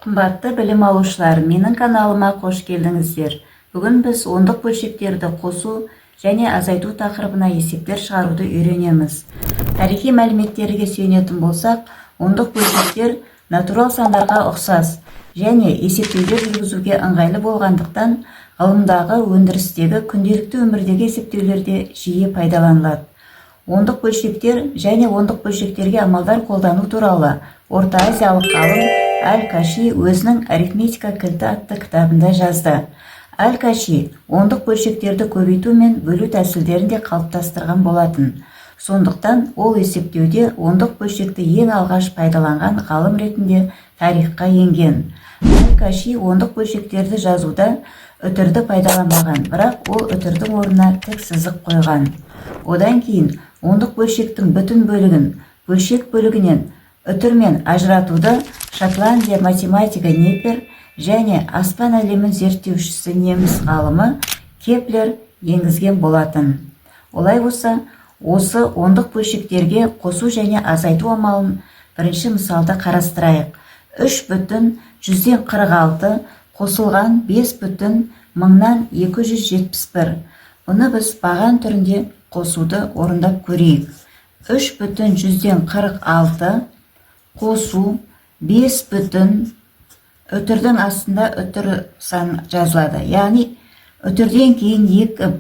Қымбатты білім алушылар, менің каналыма қош келдіңіздер. Бүгін біз ондық бөлшектерді қосу және азайту тақырыбына есептер шығаруды үйренеміз. Тарихи мәліметтерге сүйенетін болсақ, ондық бөлшектер натурал сандарға ұқсас және есептеулер жүргізуге ыңғайлы болғандықтан, ғылымдағы, өндірістегі, күнделікті өмірдегі есептеулерде жиі пайдаланылады. Ондық бөлшектер және ондық бөлшектерге амалдар қолдану туралы Орта Азиялық ғалым Аль-Каши өзінің арифметика кілті атты кітабында жазды. Аль-Каши ондық бөлшектерді көбейту мен бөлу тәсілдерін де қалыптастырған болатын. Сондықтан ол есептеуде ондық бөлшекті ең алғаш пайдаланған ғалым ретінде тарихқа енген. Аль-Каши ондық бөлшектерді жазуда үтірді пайдаланбаған, бірақ ол үтірдің орнына тік сызық қойған. Одан кейін ондық бөлшектің бүтін бөлігін бөлшек бөлігінен үтірмен ажыратуды Шотландия математигі Непер және аспан әлемін зерттеушісі неміс ғалымы Кеплер енгізген болатын. Олай болса, осы ондық бөлшектерге қосу және азайту амалын бірінші мысалда қарастырайық. 3,146 қосылған 5,271. Бұны біз баған түрінде қосуды орындап көрейік. 3,146 қосу 5 үтірдің астында үтір сан жазылады. Яғни үтірден кейін 2,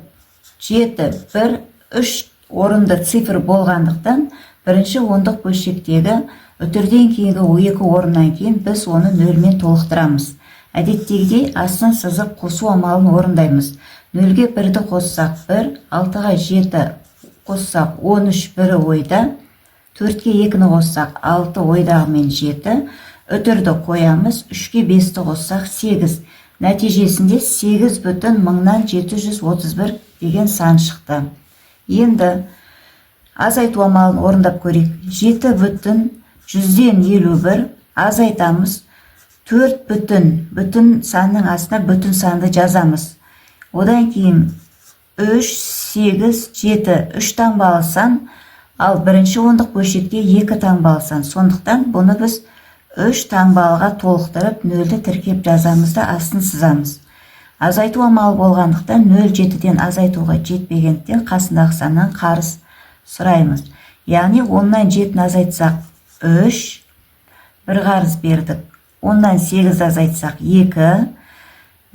7, 1, 3 орынды цифр болғандықтан бірінші ондық бөлшектегі үтірден кейінгі 2 орыннан кейін біз оны нөлмен толықтырамыз. Әдеттегідей астын сызып қосу амалын орындаймыз. 0-ге 1-ді қоссақ 1, 6-ға 7 қоссақ 13 бірі ойда, 4-ге 2-ні қоссақ 6 ойдағымен 7, үтірді қоямыз, 3-ге 5-ті қоссақ 8. Нәтижесінде 8,731 деген сан шықты. Енді азайту амалын орындап көрейік. 7,151 азайтамыз. 4 бүтін санның астына бүтін санды жазамыз. Одан кейін 3, 8, 7, 3 таңбалы сан, ал бірінші ондық бөлшекте 2 таңбалы сан. Сондықтан бұны біз 3 таңбалыға толықтырып, 0-ді тіркеп жазамыз да астын сызамыз. Азайту амалы болғандықтан 0,7-ден азайтуға жетпегендіктен қасындағы саннан қарыз сұраймыз. Яғни 10-нан 7-ні азайтсақ 3, бір қарыз бердік. 10-нан 8 азайтсақ 2,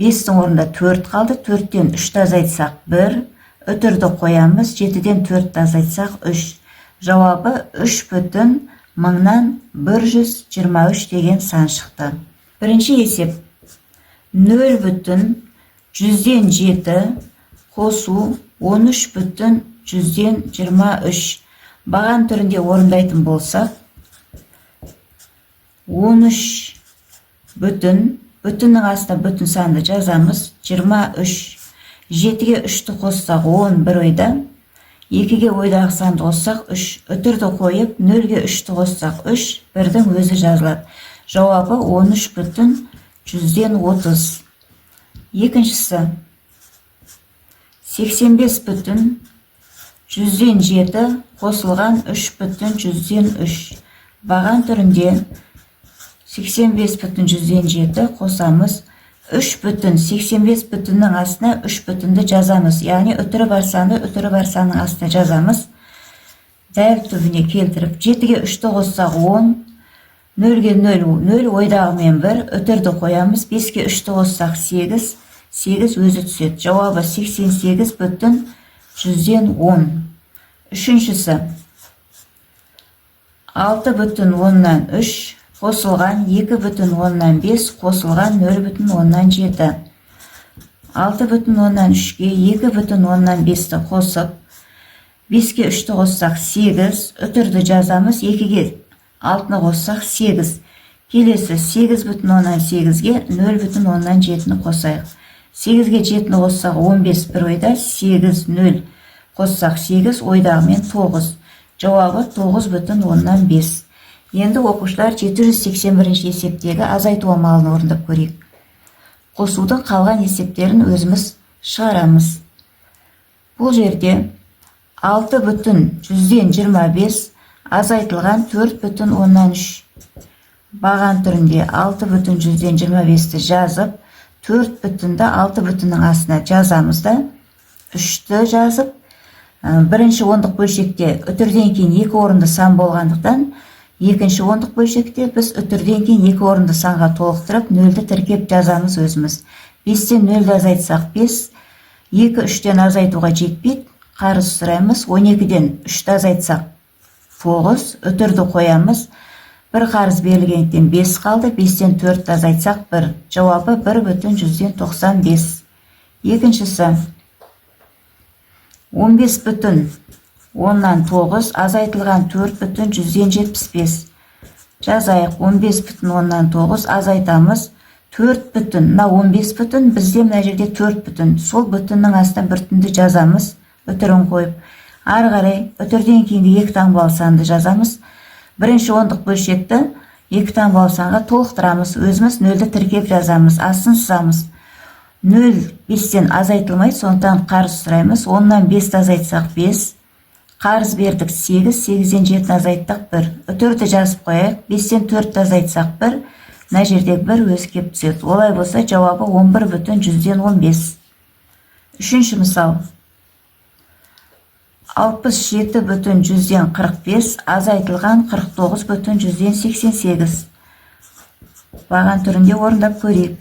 5-тің орнында 4 қалды, 4-тен 3-ті азайтсақ 1, үтірді қоямыз, 7-ден 4-ті азайтсақ 3. Жауабы 3,123 деген сан шықты. Бірінші есеп 0,107 қосу 13,123. Баған түрінде орындайтын болсақ 13 бүтіннің астына бүтін санды жазамыз, 23. 7-ге 3-ті қоссақ 11 ойда, 2-ге ойдағы санды қоссақ 3. Үтірді қойып, 0-ге 3-ті қоссақ 3, 1-дің өзі жазылады. Жауабы 13,130. Екіншісі 85,107 қосылған 3,103. Баған түрінде 85,107 қосамыз, 3,85 бүтіннің астына 3 бүтінді жазамыз. Яғни үтірі бар санды үтірі бар санның астына жазамыз. Дәл түбіне келтіріп, 7-ге 3-ті қоссақ 10, 0-ге 0 ойдағымен 1, үтірді қоямыз, 5-ге 3-ті қоссақ 8, 8 өзі түседі. Жауабы 88,110. Үшіншісі 6,3 қосылған 2,5 қосылған 0,7. 6,3-ге 2,5-ті қосып, 5-ге 3-ті қоссақ 8, үтірді жазамыз, 2-ге 6-ны қоссақ 8. Келесі 8,8-ге 0,7-ні қосайық. 8-ге 7-ні қоссақ 15 бір ойда, 8, 0 қоссақ 8, ойдағымен 9. Жауабы 9,5. Енді оқушылар 781 есептегі азайту амалын орындап көрейік. Қосудың қалған есептерін өзіміз шығарамыз. Бұл жерде 6,125 азайтылған 4,3. баған түрінде 6,25-ті жазып, 4,6-ның астына жазамыз да, 3-ті жазып, бірінші ондық бөлшекте үтірден кейін 2 орынды сан болғандықтан, екінші ондық бөлшекте біз үтірден кейін 2 орынды санға толықтырып, 0-ді тіркеп жазамыз өзіміз. 5-тен 0-ді азайтсақ 5, 2-3-тен азайтуға жетпейді, қарыз сұраймыз. 12-ден 3-ті азайтсақ 9, үтірді қоямыз. Бір қарыз берілгендіктен 5 қалды, 5-тен 4-ті азайтсақ 1. Жауабы 1,95. Екіншісі 15,9 азайтылған 4,175. Жазайық. 15,9 азайтамыз. 4, мына 15, бізде мына жерде 4, сол бүтіннің астына бүтінді жазамыз, үтірін қойып. Ары қарай үтірден кейінгі 2 таңбалы санды жазамыз. Бірінші ондық бөлшекті 2 таңбалы санға толықтырамыз. Өзіміз 0-ді тіркеп жазамыз, астын сызамыз. 0 5-тен азайтылмай, сондықтан қарыз сұраймыз. 10-нан 5-ті азайтсақ 5. Қарыз бердік 8, 8-ден 7-ні азайттық 1. Үтірді жазып қояйық. 5-тен 4-ті азайтсақ 1. Мына жердегі 1 өзі кеп түседі. Олай болса, жауабы 11,15. Үшінші мысал. 67,45 азайтылған 49,188. Баған түрінде орындап көрейік.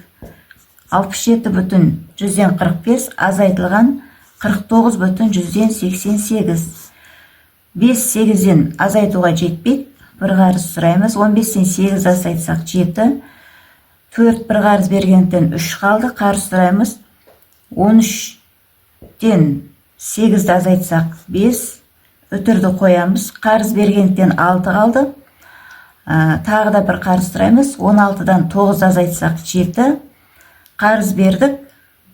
67,145 азайтылған 49,188. 5 8-ден азайтуға жетпейді. Бір қарыз сұраймыз. 15-тен 8 азайтсақ 7. 4 бір қарыз бергендіктен 3 қалды. Қарыз сұраймыз. 13-тен 8-ді азайтсақ 5. Үтірді қоямыз. Қарыз бергендіктен 6 қалды. Тағы да бір қарыз сұраймыз. 16-дан 9 азайтсақ 7. Қарыз бердік.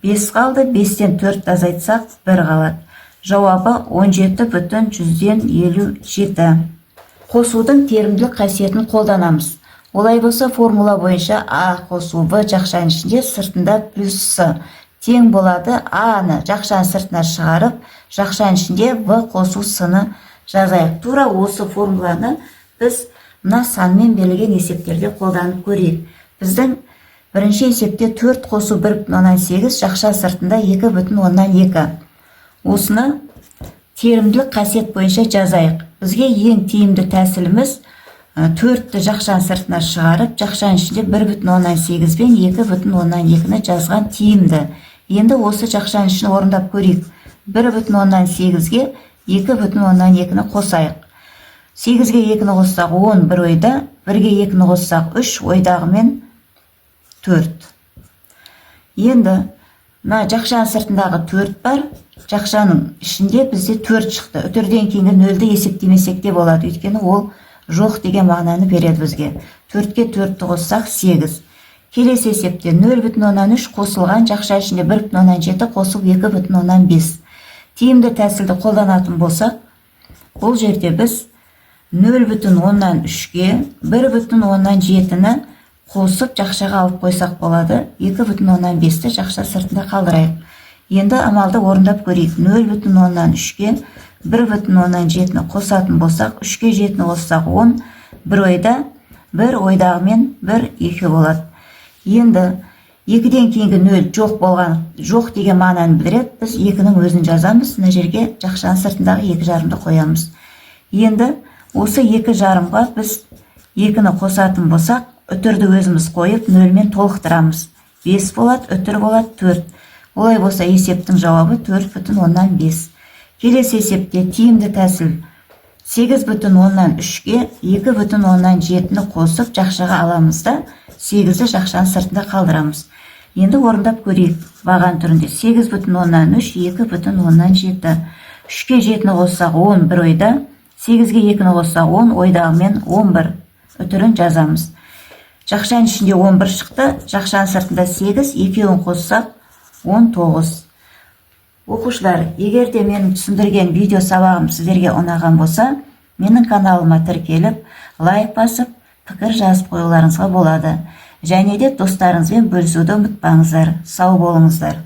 5 қалды. 5-тен 4 азайтсақ 1 қалады. Жауабы 17,157. Қосудың терімділік қасиетін қолданамыз. Олай болса, формула бойынша А қосу В жақшаның ішінде, сыртында плюс С тең болады. А-ны жақшаның сыртына шығарып, жақшаның ішінде В қосу С-ны жазайық. Тура осы формуланы біз мына санмен берілген есептерде қолданып көрейік. Біздің бірінші есепте 4 қосу 1,8, жақша сыртында 2,2. Осыны терімділік қасиет бойынша жазайық. Бізге ең тиімді тәсіліміз 4-ті жақшаның сыртына шығарып, жақшаның ішінде 1,8 бен 2,2-ні жазған тиімді. Енді осы жақшаның ішін орындап көрейік. 1,8-ге 2,2-ні қосайық. 8-ге 2-ні қоссақ 10 бір ойда, 1-ге 2-ні қоссақ 3, ойдағымен 4. Енді мына жақшаның сыртындағы 4 бар, жақшаның ішінде бізде 4 шықты. Үтірден кейінгі 0-ді есептемесек те болады, өйткені ол жоқ деген мағынаны береді бізге. 4-ке 4-ті қоссақ 8. Келесі есепте 0,3 қосылған, жақша ішінде 1,7 қосып 2,5. Тиімді тәсілді қолданатын болсақ, бұл жерде біз 0,3-ге 1,7-ні қосып жақшаға алып қойсақ болады. 2,5-ті жақша сыртында қалдырайық. Енді амалды орындап көрейік. 0,3-ге 1,7-ні қосатын болсақ, 3-ге 7-ні қоссақ 10, бір ойда, бір ойдағымен 1, 2 болады. Енді 2-ден кейінгі 0 жоқ болған, жоқ деген мағынаны білдіреді. Біз 2-нің өзін жазамыз. Мына жерге жақшаның сыртындағы 2,5-ді қоямыз. Енді осы 2,5-ға біз 2-ні қосатын болсақ, үтірді өзіміз қойып, 0-мен толықтырамыз. 5 болады, үтір болады 4. Олай болса, есептің жауабы 4,5. Келесі есепте тиімді тәсіл 8,3-ге 2,7-ні қосып жақшаға аламыз да, 8-ді жақшаның сыртында қалдырамыз. Енді орындап көрейік. Баған түрінде 8,3, 2,7. 3-ке 7-ні қоссақ 10 бір ойда, 8-ге 2-ні қоссақ 10, ойдағымен 11. Үтірін жазамыз. Жақшаның ішінде 11 шықты, жақшаның сыртында 8, 2-ін қоссақ 19. Оқушылар, егер де менің түсіндірген видео сабағым сіздерге ұнаған болса, менің каналыма тіркеліп, лайк басып, пікір жазып қоюларыңызға болады. Және де достарыңызбен бөлісуді ұмытпаңыздар. Сау болыңыздар.